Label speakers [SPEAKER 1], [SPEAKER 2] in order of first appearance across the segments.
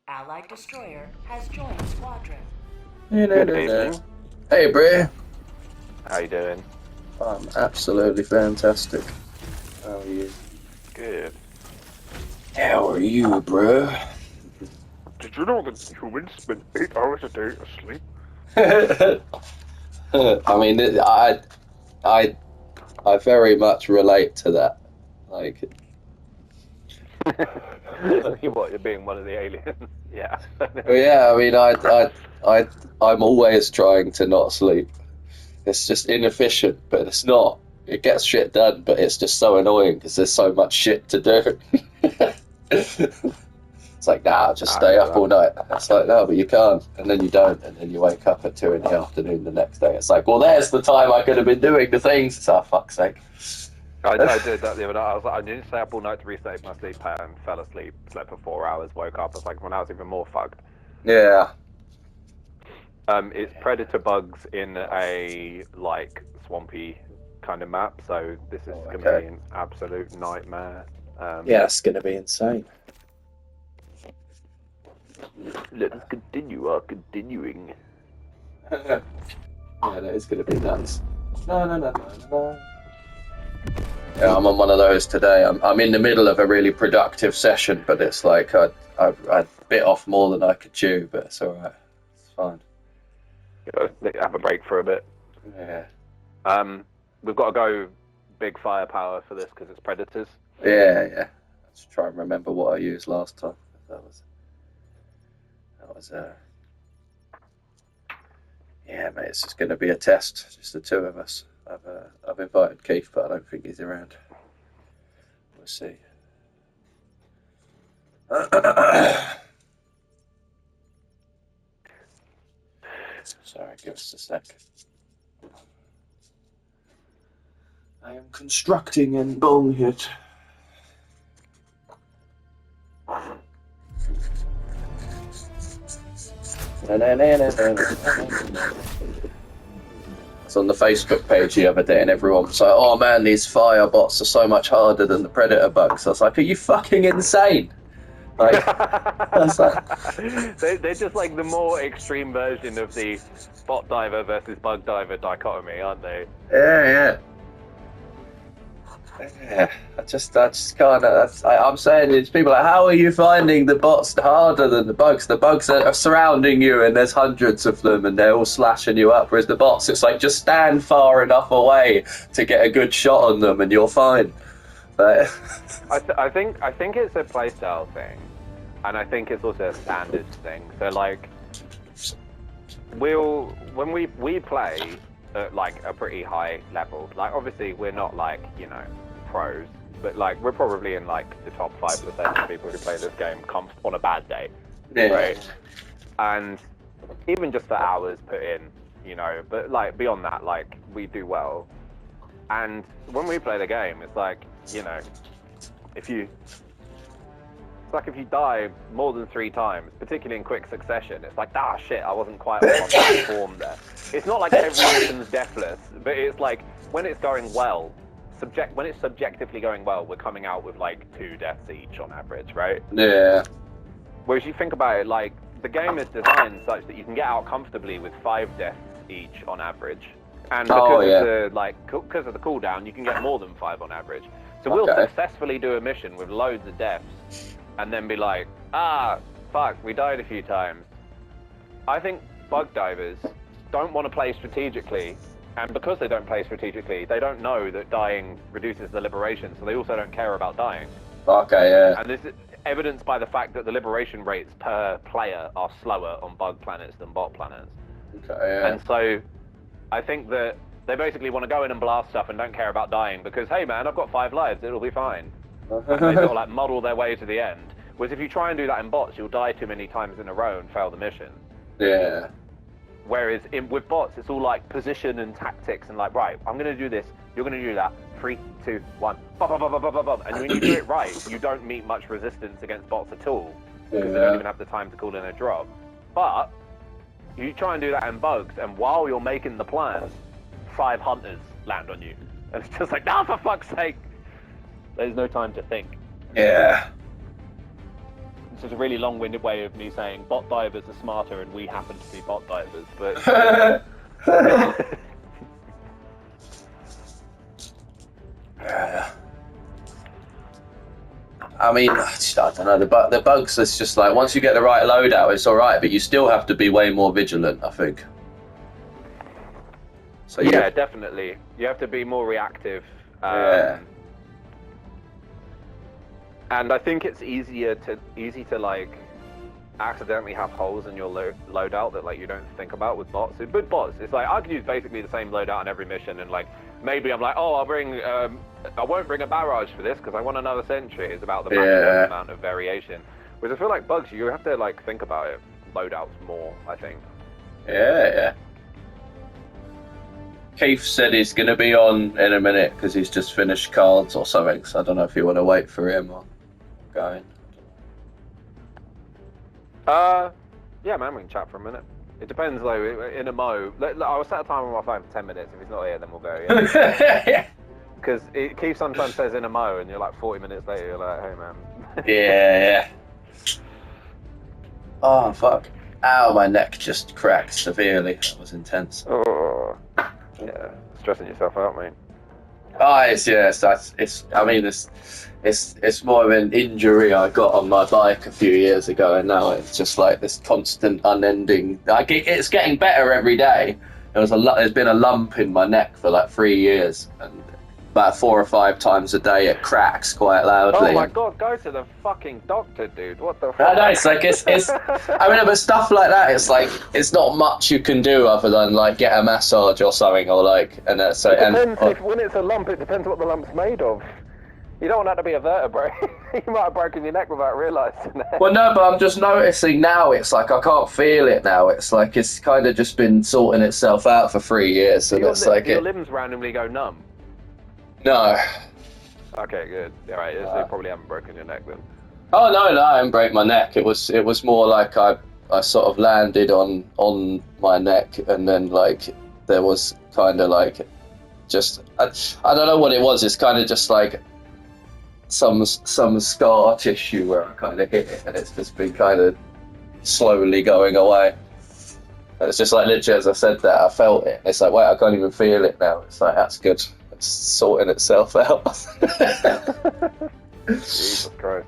[SPEAKER 1] Allied destroyer has joined squadron.
[SPEAKER 2] Good evening.
[SPEAKER 3] Hey, Bray.
[SPEAKER 2] How you doing?
[SPEAKER 3] I'm absolutely fantastic. How are you?
[SPEAKER 2] Good.
[SPEAKER 3] How are you, bro?
[SPEAKER 2] Did you know that humans spend 8 hours a day asleep?
[SPEAKER 3] I mean, I very much relate to that. Like,
[SPEAKER 2] What, you're being one of the aliens? Yeah.
[SPEAKER 3] yeah. I mean, I'm always trying to not sleep. It's just inefficient, but it's not. It gets shit done, but it's just so annoying because there's so much shit to do. It's like, nah, I'll just stay up all night. It's like, no, but you can't. And then you don't. And then you wake up at 2 in the afternoon the next day. It's like, well, there's the time I could have been doing the things. It's, oh, fuck's sake.
[SPEAKER 2] I did that the other night. I didn't stay up all night to restate my sleep pattern. Fell asleep, slept for 4 hours, woke up. It's like when I was even more fucked.
[SPEAKER 3] Yeah.
[SPEAKER 2] It's predator bugs in a, like, swampy kind of map. So this is going to be an absolute nightmare.
[SPEAKER 3] Yeah, it's going to be insane.
[SPEAKER 2] Let's continue our continuing.
[SPEAKER 3] Yeah, that is going to be nuts. No. Yeah, I'm on one of those today. I'm in the middle of a really productive session, but it's like I bit off more than I could chew, but it's all right. It's fine.
[SPEAKER 2] Have a break for a bit.
[SPEAKER 3] Yeah.
[SPEAKER 2] We've got to go big firepower for this because it's predators.
[SPEAKER 3] Yeah. Let's try and remember what I used last time. That was yeah, mate. It's just going to be a test, just the two of us. I've invited Keith, but I don't think he's around. We'll see. Sorry, give us a sec. I am constructing in Bullshit. It's on the Facebook page the other day, and everyone was like, "Oh man, these fire bots are so much harder than the predator bugs." I was like, "Are you fucking insane?" Like,
[SPEAKER 2] they're just like the more extreme version of the bot diver versus bug diver dichotomy, aren't they?
[SPEAKER 3] Yeah. I just kind of. I'm saying it's people like, how are you finding the bots harder than the bugs? The bugs are surrounding you, and there's hundreds of them, and they're all slashing you up. Whereas the bots, it's like just stand far enough away to get a good shot on them, and you're fine. But
[SPEAKER 2] I think it's a playstyle thing, and I think it's also a standards thing. So like, when we play at like a pretty high level, like obviously we're not like, you know, pros, but like we're probably in like the top 5% of people who play this game on a bad day, right? And even just the hours put in, you know, but like beyond that, like we do well. And when we play the game, it's like, you know, if you die more than 3 times, particularly in quick succession, it's like, ah, shit, I wasn't quite on my form there. It's not like every mission's deathless, but it's like when it's going well, when it's subjectively going well, we're coming out with like 2 deaths each on average, right?
[SPEAKER 3] Yeah.
[SPEAKER 2] Whereas you think about it, like the game is designed such that you can get out comfortably with 5 deaths each on average, and because of the cooldown, you can get more than 5 on average. So we'll successfully do a mission with loads of deaths, and then be like, ah, fuck, we died a few times. I think bug divers don't want to play strategically, and because they don't play strategically, they don't know that dying reduces the liberation, so they also don't care about dying.
[SPEAKER 3] Okay, yeah.
[SPEAKER 2] And this is evidenced by the fact that the liberation rates per player are slower on bug planets than bot planets.
[SPEAKER 3] Okay, yeah.
[SPEAKER 2] And so I think that they basically want to go in and blast stuff and don't care about dying because, hey man, I've got 5 lives, it'll be fine. And they sort of like muddle their way to the end. Whereas if you try and do that in bots, you'll die too many times in a row and fail the mission.
[SPEAKER 3] Yeah.
[SPEAKER 2] Whereas with bots, it's all like position and tactics and like, right, I'm going to do this, you're going to do that. 3, 2, 1, bum, bum, bum, bum, bum, bum. And when you do it right, you don't meet much resistance against bots at all because they don't even have the time to call in a drop. But you try and do that in bugs, and while you're making the plan, 5 hunters land on you, and it's just like, nah, for fuck's sake, there's no time to think.
[SPEAKER 3] Yeah.
[SPEAKER 2] This is a really long-winded way of me saying bot divers are smarter, and we happen to be bot divers, but.
[SPEAKER 3] I mean, I don't know. The bugs, it's just like once you get the right loadout, it's all right, but you still have to be way more vigilant, I think. So
[SPEAKER 2] yeah, definitely. You have to be more reactive.
[SPEAKER 3] Yeah.
[SPEAKER 2] And I think it's easy to like accidentally have holes in your loadout that like you don't think about with bots. With bots, it's like I could use basically the same loadout on every mission, and like maybe I'm like, oh, I won't bring a barrage for this because I want another sentry. It's about the maximum amount of variation. Whereas I feel like bugs, you have to like think about it, loadouts more, I think.
[SPEAKER 3] Yeah. Keith said he's going to be on in a minute because he's just finished cards or something, so I don't know if you want to wait for him or going.
[SPEAKER 2] Yeah, man, we can chat for a minute. It depends, though. In a mo, I will set a time on my phone for 10 minutes. If he's not here, then we'll go. Yeah. Because Keith sometimes says in a mo, and you're like 40 minutes later, you're like, hey, man.
[SPEAKER 3] Yeah. Oh, fuck. Ow, my neck just cracked severely. That was intense.
[SPEAKER 2] Oh, yeah. Stressing yourself out, mate.
[SPEAKER 3] Oh, it's more of an injury I got on my bike a few years ago, and now it's just like this constant, unending. Like it's getting better every day. There's been a lump in my neck for like 3 years, and about 4 or 5 times a day it cracks quite loudly.
[SPEAKER 2] Oh my god, go to the fucking doctor, dude. What the fuck?
[SPEAKER 3] I know, it's like, I mean, but stuff like that, it's like, it's not much you can do other than like get a massage or something, or like, and so.
[SPEAKER 2] It depends when it's a lump, it depends what the lump's made of. You don't want that to be a vertebrae. You might have broken your neck without realising it.
[SPEAKER 3] Well, no, but I'm just noticing now, it's like, I can't feel it now. It's like, it's kind of just been sorting itself out for 3 years, and it's like
[SPEAKER 2] your limbs randomly go numb?
[SPEAKER 3] No.
[SPEAKER 2] Okay, good. All right, so you probably haven't broken your neck then.
[SPEAKER 3] Oh no, I didn't break my neck. It was more like I sort of landed on my neck, and then like there was kind of like just I don't know what it was. It's kind of just like some scar tissue where I kind of hit it, and it's just been kind of slowly going away. And it's just like literally as I said that, I felt it. It's like, wait, I can't even feel it now. It's like, that's good. It's sorting itself out.
[SPEAKER 2] Jesus Christ.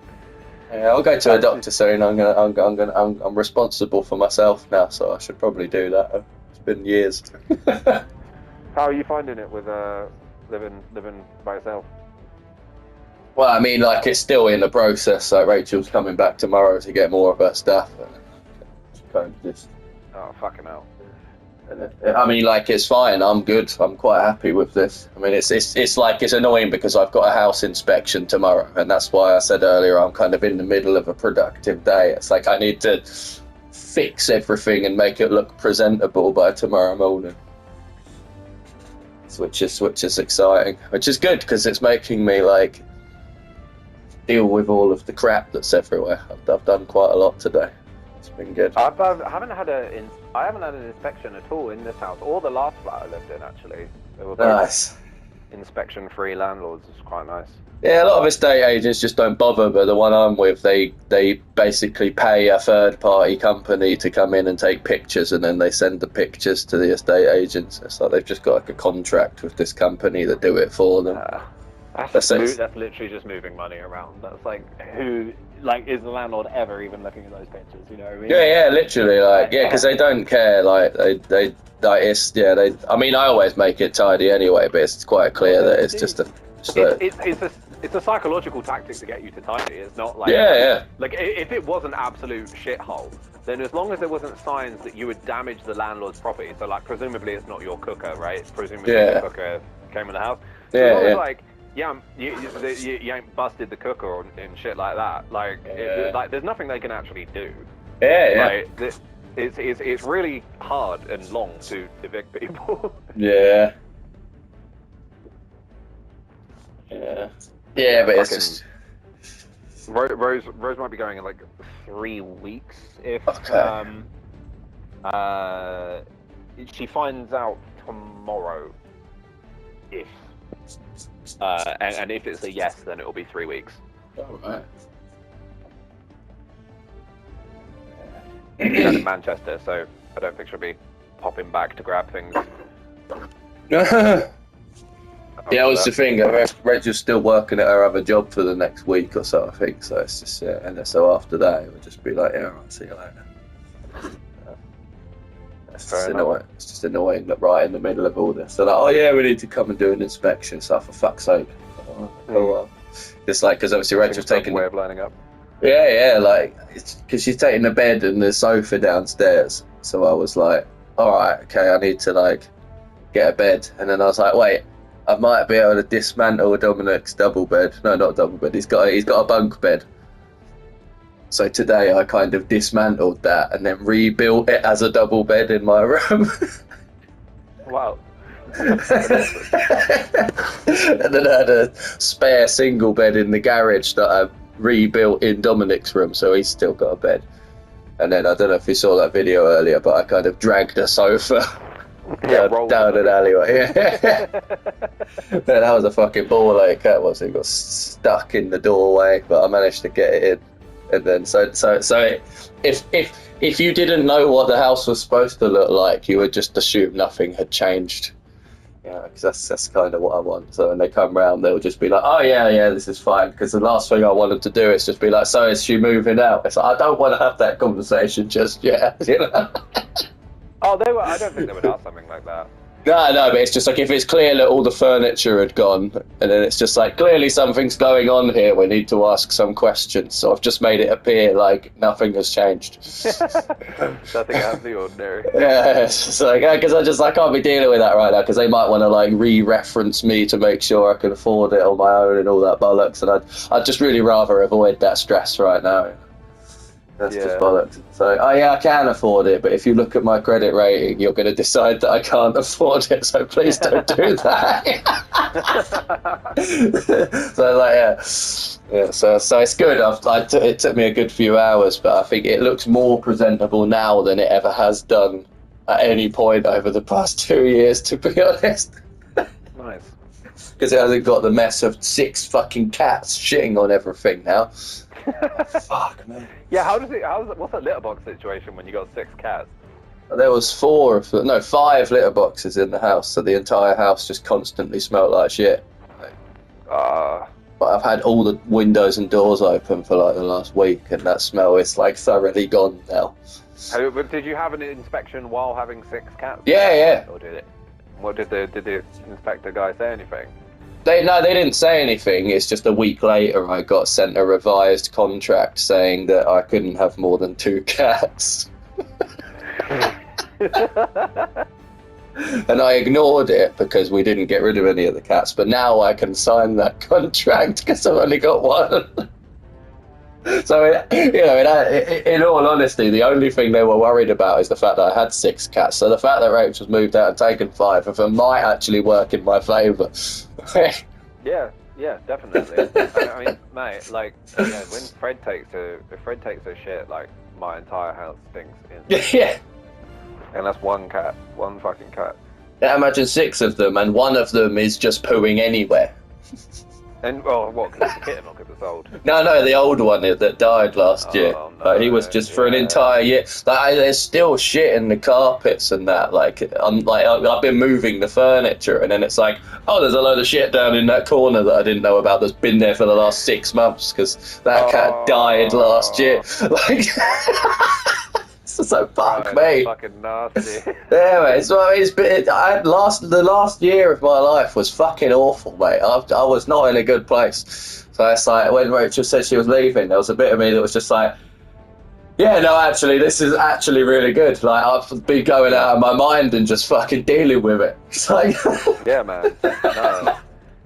[SPEAKER 3] Yeah, I'll go to a doctor soon. I'm responsible for myself now, so I should probably do that. It's been years.
[SPEAKER 2] How are you finding it with living by yourself?
[SPEAKER 3] Well, I mean, like, it's still in the process. Like, Rachel's coming back tomorrow to get more of her stuff. Kind of just.
[SPEAKER 2] Oh, fucking hell.
[SPEAKER 3] I mean, like, it's fine. I'm good. I'm quite happy with this. I mean, it's like, it's annoying because I've got a house inspection tomorrow, and that's why I said earlier I'm kind of in the middle of a productive day. It's like I need to fix everything and make it look presentable by tomorrow morning. Which is exciting. Which is good because it's making me like deal with all of the crap that's everywhere. I've done quite a lot today. It's been good.
[SPEAKER 2] I haven't had an inspection at all in this house, or the last flat I lived in, actually. They were both
[SPEAKER 3] nice.
[SPEAKER 2] Inspection-free landlords. It's quite nice.
[SPEAKER 3] Yeah, a lot of estate agents just don't bother, but the one I'm with, they basically pay a third-party company to come in and take pictures, and then they send the pictures to the estate agents. It's like they've just got like a contract with this company that do it for them.
[SPEAKER 2] That's literally just moving money around. That's like, who, like, is the landlord ever even looking at those pictures? You know what I mean?
[SPEAKER 3] Yeah, literally, like, because they don't care. Like, I mean, I always make it tidy anyway, but it's quite clear that it's just
[SPEAKER 2] it's a psychological tactic to get you to tidy. It's not like like if it was an absolute shithole, then as long as there wasn't signs that you would damage the landlord's property, so like presumably it's not your cooker, right? Presumably the cooker came in the house. So as long as, like, you ain't busted the cooker and shit like that. Like, like there's nothing they can actually do.
[SPEAKER 3] Like,
[SPEAKER 2] it's really hard and long to evict people.
[SPEAKER 3] Yeah. Yeah. Yeah, but it's just...
[SPEAKER 2] Rose might be going in like 3 weeks if she finds out tomorrow if and if it's a yes, then it'll be 3 weeks.
[SPEAKER 3] All right.
[SPEAKER 2] She's down in Manchester, so I don't think she'll be popping back to grab things.
[SPEAKER 3] Yeah, was the thing. Reggie's still working at her other job for the next week or so, I think. So it's just, and then so after that, it would just be like, yeah, I'll see you later. It's just annoying that right in the middle of all this, they're like, oh yeah, we need to come and do an inspection. So for fuck's sake. Oh well. It's like, because obviously Reggie's taking...
[SPEAKER 2] way of lining up.
[SPEAKER 3] Yeah, like, because she's taking the bed and the sofa downstairs. So I was like, alright, okay, I need to, like, get a bed. And then I was like, wait, I might be able to dismantle Dominic's double bed. No, not double bed. He's got a bunk bed. So today I kind of dismantled that and then rebuilt it as a double bed in my room.
[SPEAKER 2] Wow.
[SPEAKER 3] And then I had a spare single bed in the garage that I rebuilt in Dominic's room, so he's still got a bed. And then I don't know if you saw that video earlier, but I kind of dragged a sofa down an alleyway. Yeah. That was a fucking ball ache. That was. It got stuck in the doorway, but I managed to get it in. And then if you didn't know what the house was supposed to look like, you would just assume nothing had changed. Yeah, because that's kind of what I want. So when they come round, they'll just be like, "Oh yeah, this is fine." Because the last thing I want them to do is just be like, "So is she moving out?" It's like, I don't want to have that conversation just yet. You know?
[SPEAKER 2] Oh, I don't think they would ask something like that.
[SPEAKER 3] No, but it's just like if it's clear that all the furniture had gone, and then it's just like clearly something's going on here. We need to ask some questions. So I've just made it appear like nothing has changed.
[SPEAKER 2] Nothing out of the ordinary.
[SPEAKER 3] Yeah, it's just like because I can't be dealing with that right now because they might want to like re-reference me to make sure I can afford it on my own and all that bollocks, and I'd just really rather avoid that stress right now. That's just bollocks. So, I can afford it, but if you look at my credit rating, you're going to decide that I can't afford it, so please don't do that. So, like, so it's good. It took me a good few hours, but I think it looks more presentable now than it ever has done at any point over the past 2 years, to be honest.
[SPEAKER 2] Nice.
[SPEAKER 3] Because it hasn't got the mess of 6 fucking cats shitting on everything now. Fuck, man.
[SPEAKER 2] Yeah, what's that litter box situation when you got 6 cats?
[SPEAKER 3] There was 5 litter boxes in the house, so the entire house just constantly smelled like shit. But I've had all the windows and doors open for like the last week, and that smell is like thoroughly gone now.
[SPEAKER 2] Did you have an inspection while having 6 cats?
[SPEAKER 3] Yeah.
[SPEAKER 2] Or did it? What did the inspector guy say anything?
[SPEAKER 3] They didn't say anything. It's just a week later I got sent a revised contract saying that I couldn't have more than 2 cats. And I ignored it because we didn't get rid of any of the cats. But now I can sign that contract because I've only got 1. So, in all honesty, the only thing they were worried about is the fact that I had 6 cats. So the fact that Rachel's moved out and taken 5 of them might actually work in my favour.
[SPEAKER 2] Yeah, definitely. I mean, mate, like, when Fred takes a shit, like, my entire house stinks.
[SPEAKER 3] Yeah.
[SPEAKER 2] And that's 1 cat, 1 fucking cat.
[SPEAKER 3] Yeah, imagine 6 of them, and 1 of them is just pooing anywhere.
[SPEAKER 2] And, what, because it's a kitten or because it's old?
[SPEAKER 3] No, the old one that died last year. No, he was just for an entire year. Like, there's still shit in the carpets and that. I've been moving the furniture, and then it's like, oh, there's a load of shit down in that corner that I didn't know about that's been there for the last 6 months because that cat died last year. Like, so fuck me.
[SPEAKER 2] Fucking nasty.
[SPEAKER 3] Yeah, mate. The last year of my life was fucking awful, mate. I was not in a good place. So it's like when Rachel said she was leaving, there was a bit of me that was just like, yeah, no, actually, this is actually really good. Like I've been going out of my mind and just fucking dealing with it. It's like,
[SPEAKER 2] yeah, man. No.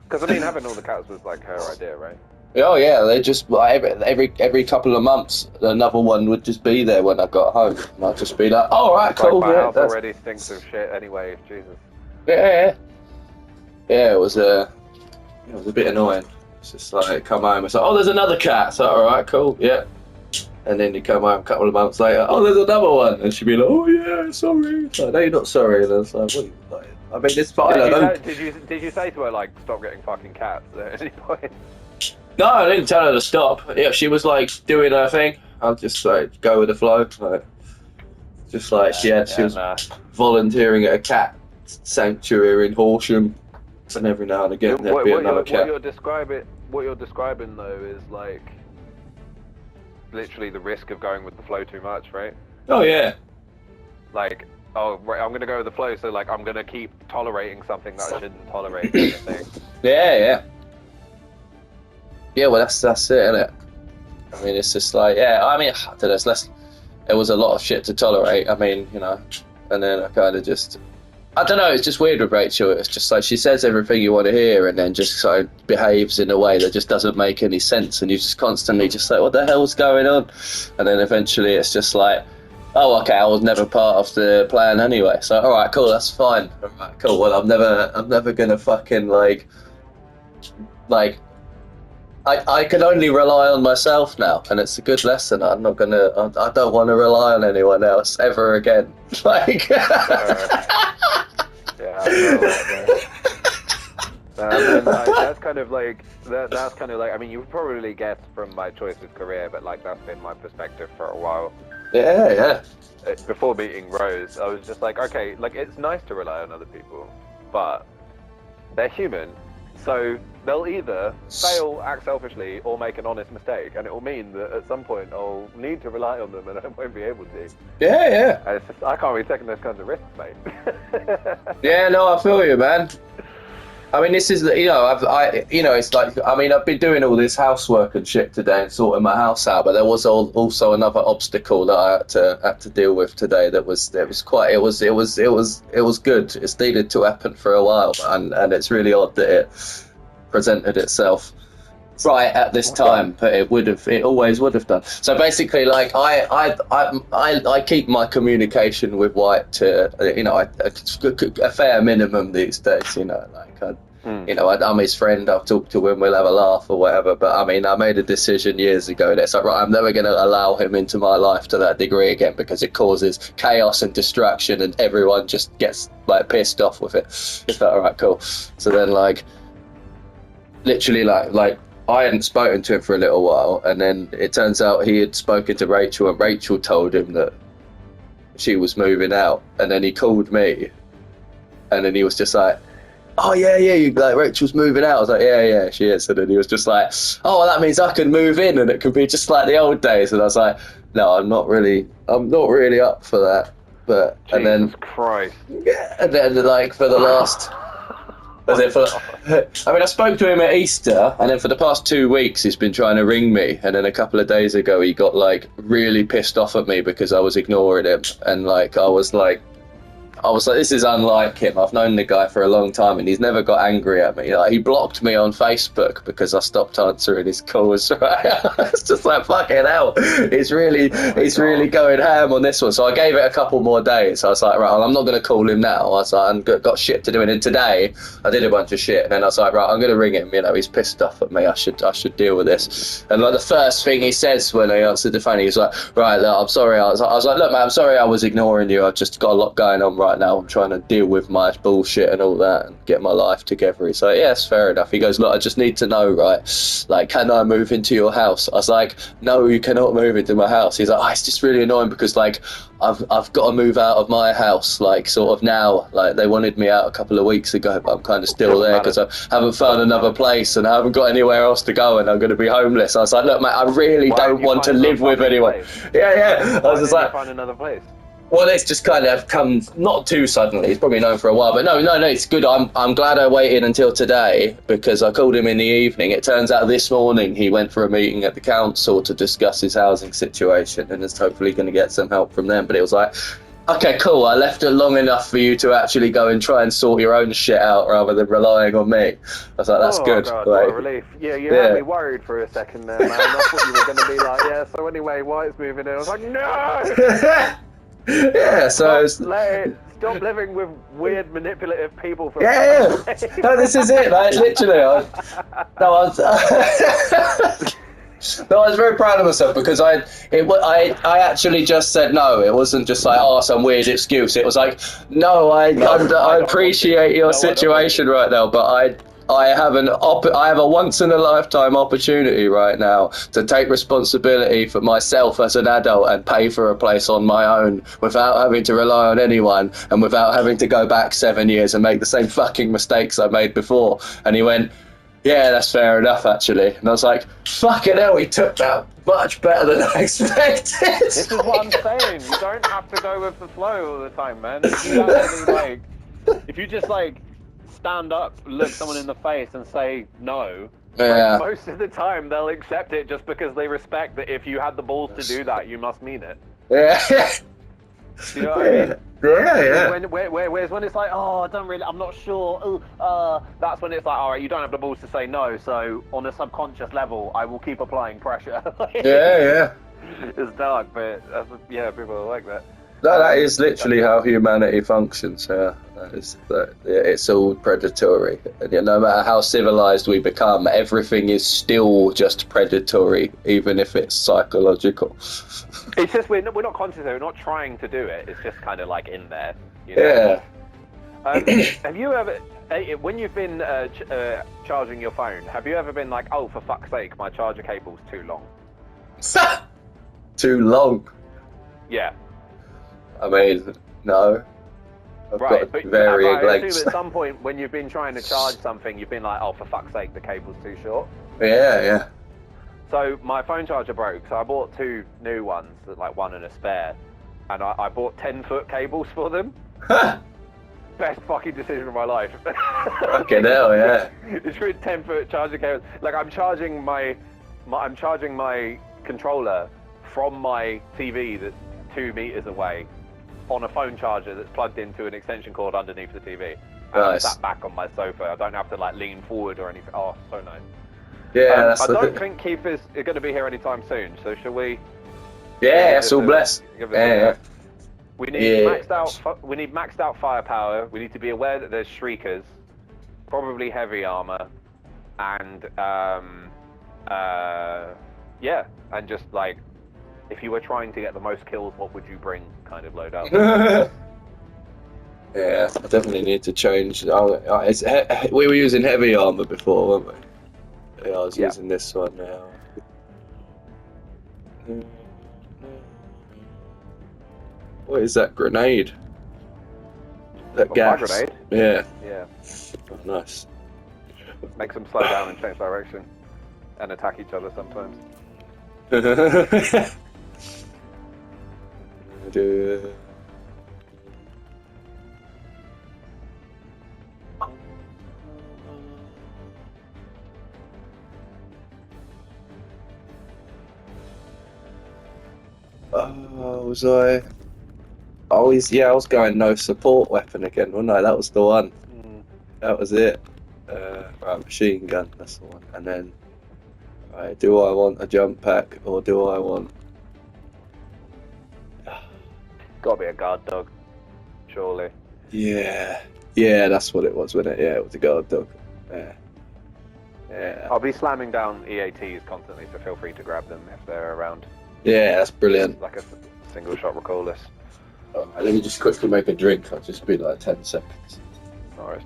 [SPEAKER 2] Because I mean, having all the cats was like her idea, right?
[SPEAKER 3] Oh yeah, they just like, every couple of months, another one would just be there when I got home, and I'd just be like, "All right,
[SPEAKER 2] It's
[SPEAKER 3] cool,
[SPEAKER 2] like my
[SPEAKER 3] yeah,
[SPEAKER 2] house already stinks of shit anyway. Jesus.
[SPEAKER 3] yeah, yeah." It was a bit annoying. It's just like come home, it's like, "Oh, there's another cat." So all right, cool, yeah. And then you come home a couple of months later, "Oh, there's another one," and she'd be like, "Oh yeah, sorry." It's like, "No, you're not sorry." And I was like, "What?" Like, I mean, it's fine.
[SPEAKER 2] Did you say to her like stop getting fucking cats at any point?
[SPEAKER 3] No, I didn't tell her to stop. Yeah, she was like doing her thing. I'll just like go with the flow. Like, just like she was volunteering at a cat sanctuary in Horsham, and every now and again there'd be another cat.
[SPEAKER 2] What you're describing though is like literally the risk of going with the flow too much, right?
[SPEAKER 3] Oh yeah.
[SPEAKER 2] Like, oh, right, I'm gonna go with the flow, so like I'm gonna keep tolerating something that I shouldn't tolerate. Kind of thing.
[SPEAKER 3] Yeah. Yeah, well, that's it, isn't it? I mean, it's just like, I mean, I don't know, there was a lot of shit to tolerate. I mean, you know, and then I kind of just, I don't know, it's just weird with Rachel. It's just like she says everything you want to hear and then just sort of behaves in a way that just doesn't make any sense. And you just constantly just like, what the hell's going on? And then eventually it's just like, oh, okay, I was never part of the plan anyway. So, all right, cool, that's fine. All right, cool. Well, I'm never gonna fucking like. I can only rely on myself now, and it's a good lesson. I don't want to rely on anyone else ever again. Like,
[SPEAKER 2] that's kind of like that's kind of like. I mean, you probably guessed from my choice of career, but like that's been my perspective for a while.
[SPEAKER 3] Yeah.
[SPEAKER 2] Before meeting Rose, I was just like, okay, like it's nice to rely on other people, but they're human. So they'll either fail, act selfishly, or make an honest mistake, and it will mean that at some point I'll need to rely on them, and I won't be able to.
[SPEAKER 3] Yeah.
[SPEAKER 2] And it's just, I can't be taking those kinds of risks, mate.
[SPEAKER 3] Yeah, no, I feel you, man. I mean, this is, it's like, I mean, I've been doing all this housework and shit today and sorting my house out, but there was also another obstacle that I had to deal with today. It was good. It's needed to happen for a while, and it's really odd that it presented itself right at this time, but it always would have done. So basically, like I keep my communication with White to a fair minimum these days. I'm his friend. I'll talk to him. We'll have a laugh or whatever. But I mean, I made a decision years ago. And it's like, right, I'm never going to allow him into my life to that degree again because it causes chaos and destruction, and everyone just gets like pissed off with it. It's like, all right, cool. So then, like, literally, like. I hadn't spoken to him for a little while, and then it turns out he had spoken to Rachel, and Rachel told him that she was moving out, and then he called me, and then he was just like, "Oh yeah, like Rachel's moving out." I was like, "Yeah, she is." And then he was just like, "Oh, well, that means I can move in, and it can be just like the old days." And I was like, "No, I'm not really up for that." But
[SPEAKER 2] Jesus
[SPEAKER 3] and then
[SPEAKER 2] Christ,
[SPEAKER 3] yeah, and then like for the last. I mean, I spoke to him at Easter, and then for the past 2 weeks he's been trying to ring me, and then a couple of days ago he got like really pissed off at me because I was ignoring him, and like I was like, this is unlike him. I've known the guy for a long time, and he's never got angry at me. Like, he blocked me on Facebook because I stopped answering his calls. Right? It's just like, fucking hell. He's really going ham on this one. So I gave it a couple more days. I was like, right, I'm not going to call him now. I was like, I've got shit to do. And then today I did a bunch of shit, and then I was like, right, I'm going to ring him. He's pissed off at me. I should deal with this. And like the first thing he says when I answered the phone, he's like, right, look, I'm sorry. I was like, look, man, I'm sorry I was ignoring you. I've just got a lot going on right now. I'm trying to deal with my bullshit and all that and get my life together. He's like, yes, fair enough. He goes, look, I just need to know, right, like, can I move into your house? I was like, no, you cannot move into my house. He's like, oh, it's just really annoying because like I've got to move out of my house, like sort of now. Like they wanted me out a couple of weeks ago, but I'm kind of still there because I haven't found another place and I haven't got anywhere else to go, and I'm going to be homeless. I was like, look, mate, I really don't want to live with anyone. Yeah. I was just like,
[SPEAKER 2] find another place.
[SPEAKER 3] Well, it's just kind of come not too suddenly. He's probably known for a while, but no, it's good. I'm glad I waited until today because I called him in the evening. It turns out this morning he went for a meeting at the council to discuss his housing situation and is hopefully going to get some help from them. But it was like, Okay, cool. I left it long enough for you to actually go and try and sort your own shit out rather than relying on me. I was like, that's good.
[SPEAKER 2] God,
[SPEAKER 3] like,
[SPEAKER 2] what a relief. Yeah, you had me worried for a second there, man. I thought you were going to be like, yeah, so anyway, White's moving in. I was like, no!
[SPEAKER 3] Yeah, so
[SPEAKER 2] Stop living with weird, manipulative people for
[SPEAKER 3] yeah. No, this is it. Like, literally, I was very proud of myself because I actually just said no. It wasn't just like, oh, some weird excuse. It was like, no, I appreciate your situation right now, but I have a once in a lifetime opportunity right now to take responsibility for myself as an adult and pay for a place on my own without having to rely on anyone and without having to go back 7 years and make the same fucking mistakes I made before. And he went, yeah, that's fair enough, actually. And I was like, fucking hell, he took that much better than I expected.
[SPEAKER 2] This is what I'm saying. You don't have to go with the flow all the time, man. If you actually, if you just, stand up, look someone in the face and say no, most of the time they'll accept it just because they respect that if you had the balls to do that, you must mean it.
[SPEAKER 3] Yeah.
[SPEAKER 2] Do you know what I mean?
[SPEAKER 3] Yeah.
[SPEAKER 2] Whereas when it's like, oh, I'm not sure, that's when it's like, all right, you don't have the balls to say no, so on a subconscious level, I will keep applying pressure.
[SPEAKER 3] Yeah.
[SPEAKER 2] It's dark, but people are like that.
[SPEAKER 3] No, that is literally how humanity functions. It's all predatory. And no matter how civilized we become, everything is still just predatory, even if it's psychological.
[SPEAKER 2] It's just we're not conscious of it. We're not trying to do it. It's just kind of in there. You know?
[SPEAKER 3] Yeah.
[SPEAKER 2] Have you ever, when you've been charging your phone, have you ever been like, oh, for fuck's sake, my charger cable's too long?
[SPEAKER 3] Too long?
[SPEAKER 2] Yeah.
[SPEAKER 3] I mean, no. I've got varying lengths.
[SPEAKER 2] At some point when you've been trying to charge something, you've been like, oh, for fuck's sake, the cable's too short.
[SPEAKER 3] Yeah.
[SPEAKER 2] So my phone charger broke, so I bought 2 new ones, one and a spare, and I bought 10-foot cables for them. Best fucking decision of my life.
[SPEAKER 3] Fucking hell, yeah.
[SPEAKER 2] It's for 10-foot charger cables. I'm charging my controller from my TV that's 2 meters away on a phone charger that's plugged into an extension cord underneath the TV. And I'm sat back on my sofa. I don't have to lean forward or anything. Oh, so nice.
[SPEAKER 3] Yeah,
[SPEAKER 2] I don't think Keith is going to be here anytime soon. So shall we?
[SPEAKER 3] Yeah, it's all blessed. Yeah.
[SPEAKER 2] We need maxed out. We need maxed out firepower. We need to be aware that there's shriekers, probably heavy armor, and and just if you were trying to get the most kills, what would you bring? Kind of load up.
[SPEAKER 3] Yeah, I definitely need to change. We were using heavy armor before, weren't we? Yeah, I was using this one now. What is that grenade? That gas?
[SPEAKER 2] Grenade?
[SPEAKER 3] Yeah.
[SPEAKER 2] Yeah.
[SPEAKER 3] Oh, nice.
[SPEAKER 2] Makes them slow down and change direction, and attack each other sometimes.
[SPEAKER 3] Was I? I was going no support weapon again, wasn't I? That was the one. That was it. Right, machine gun, that's the one. And then, right, do I want a jump pack or do I want?
[SPEAKER 2] Gotta be a guard dog, surely.
[SPEAKER 3] Yeah, that's what it was, wasn't it? Yeah, it was a guard dog. Yeah.
[SPEAKER 2] I'll be slamming down EATs constantly, so feel free to grab them if they're around.
[SPEAKER 3] Yeah, that's brilliant.
[SPEAKER 2] Like a single shot recallless.
[SPEAKER 3] Right, let me just quickly make a drink. I'll just be 10 seconds.
[SPEAKER 2] No worries.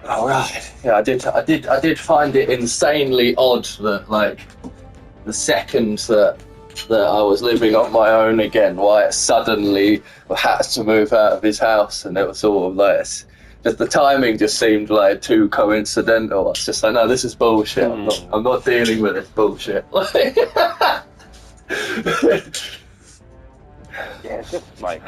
[SPEAKER 3] All right. Yeah, I did find it insanely odd that like the second that I was living on my own again, Wyatt suddenly had to move out of his house, and it was sort of like just the timing just seemed like too coincidental. I was just like, no, this is bullshit. I'm not dealing with this bullshit.
[SPEAKER 2] Yeah, it's just like.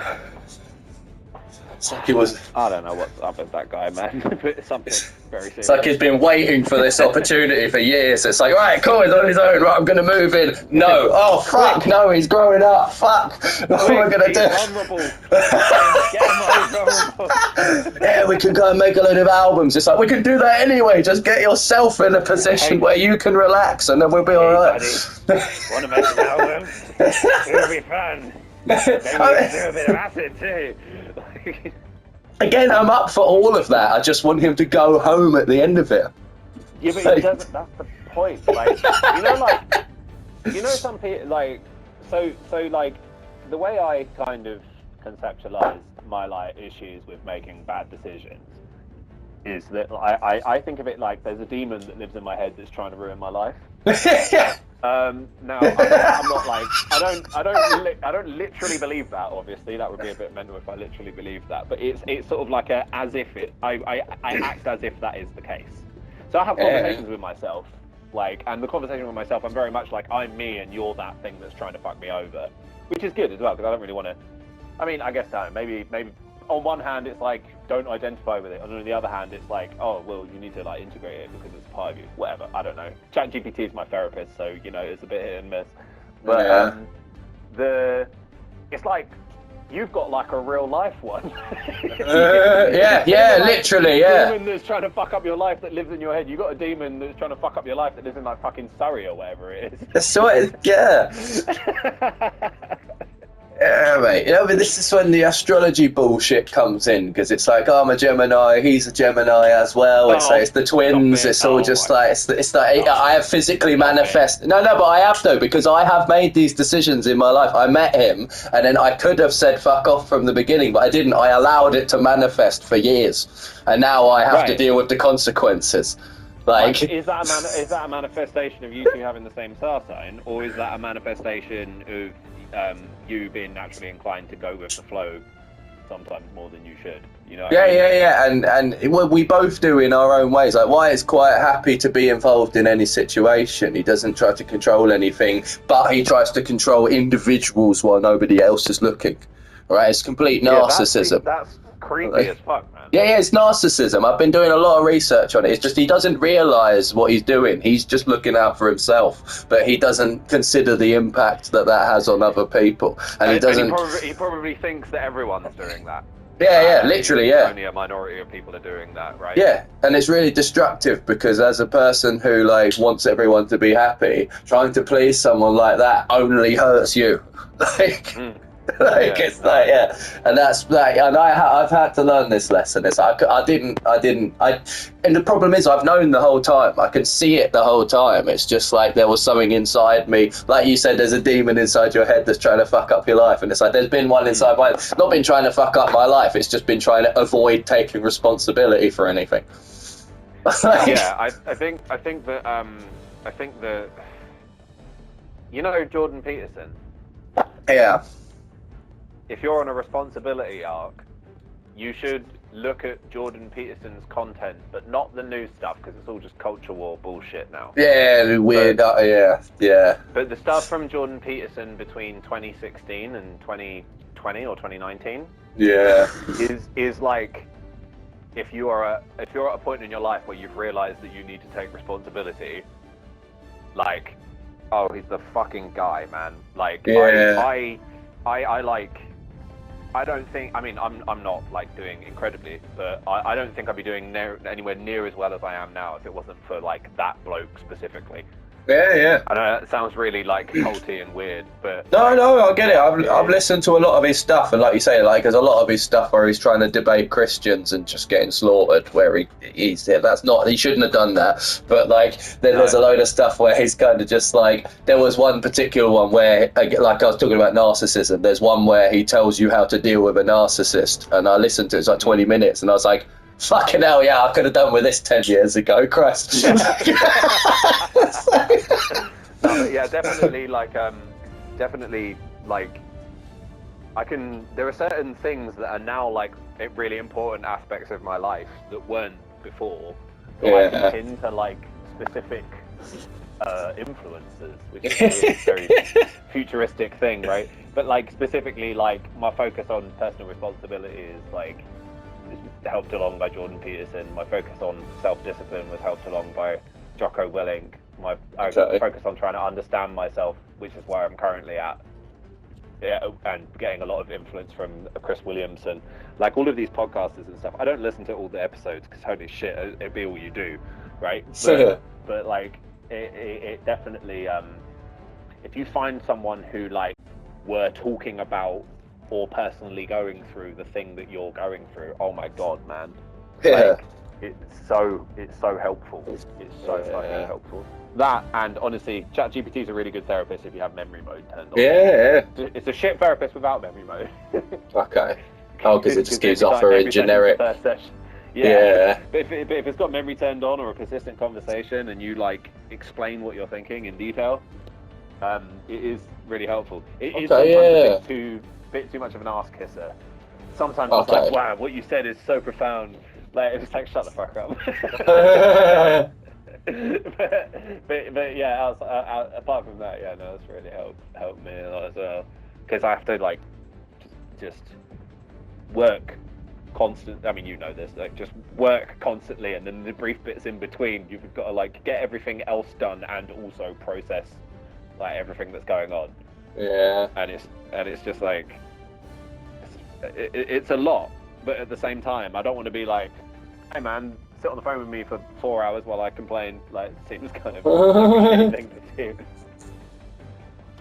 [SPEAKER 3] It's like he was.
[SPEAKER 2] I don't know what's up with that guy, man. It's something very serious.
[SPEAKER 3] It's like he's been waiting for this opportunity for years. It's like, right, cool, he's on his own. Right, I'm going to move in. No. Oh, fuck, no, he's growing up. Fuck. What am I going to do? Yeah, we can go and make a load of albums. It's like, we can do that anyway. Just get yourself in a position where you can relax and then we'll be alright.
[SPEAKER 2] Want to make an album? It'll be fun. Maybe we can do a bit of acid too.
[SPEAKER 3] Again, I'm up for all of that. I just want him to go home at the end of it.
[SPEAKER 2] Yeah, but he doesn't. That's the point. Like, some people like. So like, the way I kind of conceptualize my like issues with making bad decisions is that I think of it like there's a demon that lives in my head that's trying to ruin my life. Now I'm not like I don't literally believe that. Obviously, that would be a bit mental if I literally believed that. But it's sort of like I act as if that is the case. So I have conversations with myself, like, and the conversation with myself, I'm very much like I'm me and you're that thing that's trying to fuck me over, which is good as well because I don't really want to. I mean, I guess maybe on one hand it's like don't identify with it, and on the other hand it's like, oh well, you need to like integrate it because it's a part of you. Whatever, I don't know. ChatGPT is my therapist, so it's a bit hit and miss. But it's like you've got like a real life one.
[SPEAKER 3] Literally, yeah.
[SPEAKER 2] Demon that's trying to fuck up your life that lives in your head. You got a demon that's trying to fuck up your life that lives in like fucking Surrey or wherever it is.
[SPEAKER 3] So yeah. Yeah, mate. But this is when the astrology bullshit comes in because it's like, oh, I'm a Gemini, he's a Gemini as well. It's like it's the twins. It's all just like it's like I have physically manifested. No, but I have though because I have made these decisions in my life. I met him, and then I could have said fuck off from the beginning, but I didn't. I allowed it to manifest for years, and now I have to deal with the consequences. Like,
[SPEAKER 2] is that a manifestation of you two having the same star sign, or is that a manifestation of you being naturally inclined to go with the flow sometimes more than you should? And we both do in our own ways. Like Wyatt's quite happy to be involved in any situation. He doesn't try to control anything, but he tries to control individuals while nobody else is looking. Right? It's complete narcissism. That's creepy as fuck, man.
[SPEAKER 3] Yeah, it's narcissism. I've been doing a lot of research on it. It's just he doesn't realise what he's doing. He's just looking out for himself, but he doesn't consider the impact that has on other people. And he doesn't.
[SPEAKER 2] He probably thinks that everyone's doing that.
[SPEAKER 3] Literally, yeah.
[SPEAKER 2] Only a minority of people are doing that, right?
[SPEAKER 3] Yeah, and it's really destructive because as a person who like wants everyone to be happy, trying to please someone like that only hurts you. And that's like, and I've had to learn this lesson. It's and the problem is I've known the whole time. I can see it the whole time. It's just like there was something inside me, like you said, there's a demon inside your head that's trying to fuck up your life, and it's like there's been one inside my, not been trying to fuck up my life. It's just been trying to avoid taking responsibility for anything.
[SPEAKER 2] I think that Jordan Peterson.
[SPEAKER 3] Yeah.
[SPEAKER 2] If you're on a responsibility arc, you should look at Jordan Peterson's content, but not the new stuff, because it's all just culture war bullshit now.
[SPEAKER 3] Yeah, weird. Yeah.
[SPEAKER 2] But the stuff from Jordan Peterson between 2016 and 2020 or 2019, is like, if you're at a point in your life where you've realised that you need to take responsibility, like, oh, he's the fucking guy, man. Like, I don't think. I mean, I'm not like doing incredibly, but I don't think I'd be doing anywhere near as well as I am now if it wasn't for like that bloke specifically.
[SPEAKER 3] Yeah.
[SPEAKER 2] I know that sounds really like culty and weird, but
[SPEAKER 3] No, I get it. I've listened to a lot of his stuff, and like you say, like there's a lot of his stuff where he's trying to debate Christians and just getting slaughtered. Where he shouldn't have done that. But like there's a load of stuff where he's kind of just like, there was one particular one where, like I was talking about narcissism. There's one where he tells you how to deal with a narcissist, and I listened to it. It's like 20 minutes, and I was like, fucking hell, yeah, I could have done with this 10 years ago, Christ.
[SPEAKER 2] No, but yeah, definitely like there are certain things that are now like really important aspects of my life that weren't before. So I can pin to like specific influences, which is a very futuristic thing, right? But like specifically, like my focus on personal responsibility is like helped along by Jordan Peterson. My focus on self-discipline was helped along by Jocko Willink. I focus on trying to understand myself, which is where I'm currently at. Yeah, and getting a lot of influence from Chris Williamson, like all of these podcasters and stuff. I don't listen to all the episodes because holy shit, it'd be all you do, right? But like it definitely, if you find someone who like were talking about or personally going through the thing that you're going through, oh my god, man, like, it's so helpful. It's so fucking helpful. That, and honestly, ChatGPT is a really good therapist if you have memory mode turned on.
[SPEAKER 3] Yeah.
[SPEAKER 2] It's a shit therapist without memory mode.
[SPEAKER 3] Okay. Oh, because it just keeps offering generic.
[SPEAKER 2] Yeah. But if it's got memory turned on or a persistent conversation and you like explain what you're thinking in detail, it is really helpful. It is sometimes a bit too much of an ass kisser. Sometimes it's like, wow, what you said is so profound. Like, it's like, shut the fuck up. but yeah, apart from that, yeah, no, it's really helped me a lot as well, because I have to like just work constant. I mean, you know this, like just work constantly, and then the brief bits in between, you've got to like get everything else done and also process like everything that's going on.
[SPEAKER 3] Yeah,
[SPEAKER 2] and it's just like it's a lot, but at the same time, I don't want to be like, hey man, sit on the phone with me for 4 hours while I complain. Like, it seems kind of like a shitty thing to do.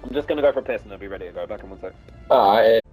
[SPEAKER 2] I'm just gonna go for a piss and I'll be ready to go back in 1 sec.
[SPEAKER 3] Alright.